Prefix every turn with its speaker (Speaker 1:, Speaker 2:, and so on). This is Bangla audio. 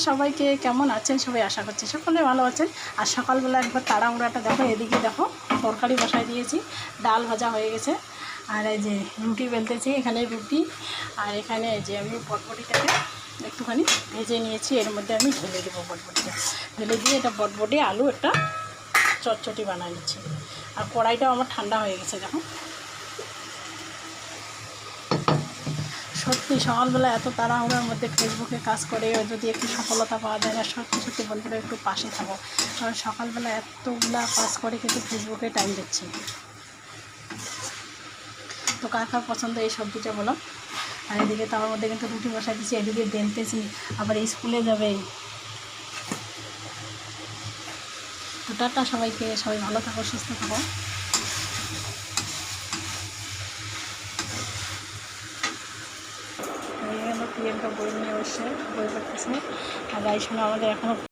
Speaker 1: সবাইকে, কেমন আছেন সবাই? আশা করছি সকলে ভালো আছেন। আর সকালবেলা একবার তাড়াহুড়াটা দেখো, এদিকে দেখো তরকারি বসাই দিয়েছি, ডাল ভাজা হয়ে গেছে, আর এই যে রুটি বেলতেছি, এখানে রুটি, আর এখানে এই যে আমি বটবটিটাকে একটুখানি ভেজে নিয়েছি, এর মধ্যে আমি ঢেলে দেবো বটবটিটা, ঢেলে দিয়ে এটা বটবটি আলু একটা চটচটি বানিয়ে নিচ্ছি। আর কড়াইটাও আমার ঠান্ডা হয়ে গেছে দেখো। সত্যি সকালবেলা এত তাড়াহুড়োর মধ্যে ফেসবুকে কাজ করে যদি একটু সফলতা পাওয়া যায় না, সত্যি সত্যি বন্ধুরা একটু পাশে থাকো, কারণ সকালবেলা এতগুলা কাজ করে কিন্তু ফেসবুকে টাইম দিচ্ছি। তো কার কার পছন্দ এই সবজিটা বলো। আর এদিকে তার মধ্যে কিন্তু রুটি বসাই দিচ্ছি, এদিকে বেলতেছি, আবার স্কুলে যাবে। তো টাটা সবাইকে, সবাই ভালো থাকো, সুস্থ থাকো। প্রিয়াঙ্কা বই নিয়ে বসে বই পড়তেছে, আর রাইসোনা আমাদের এখনও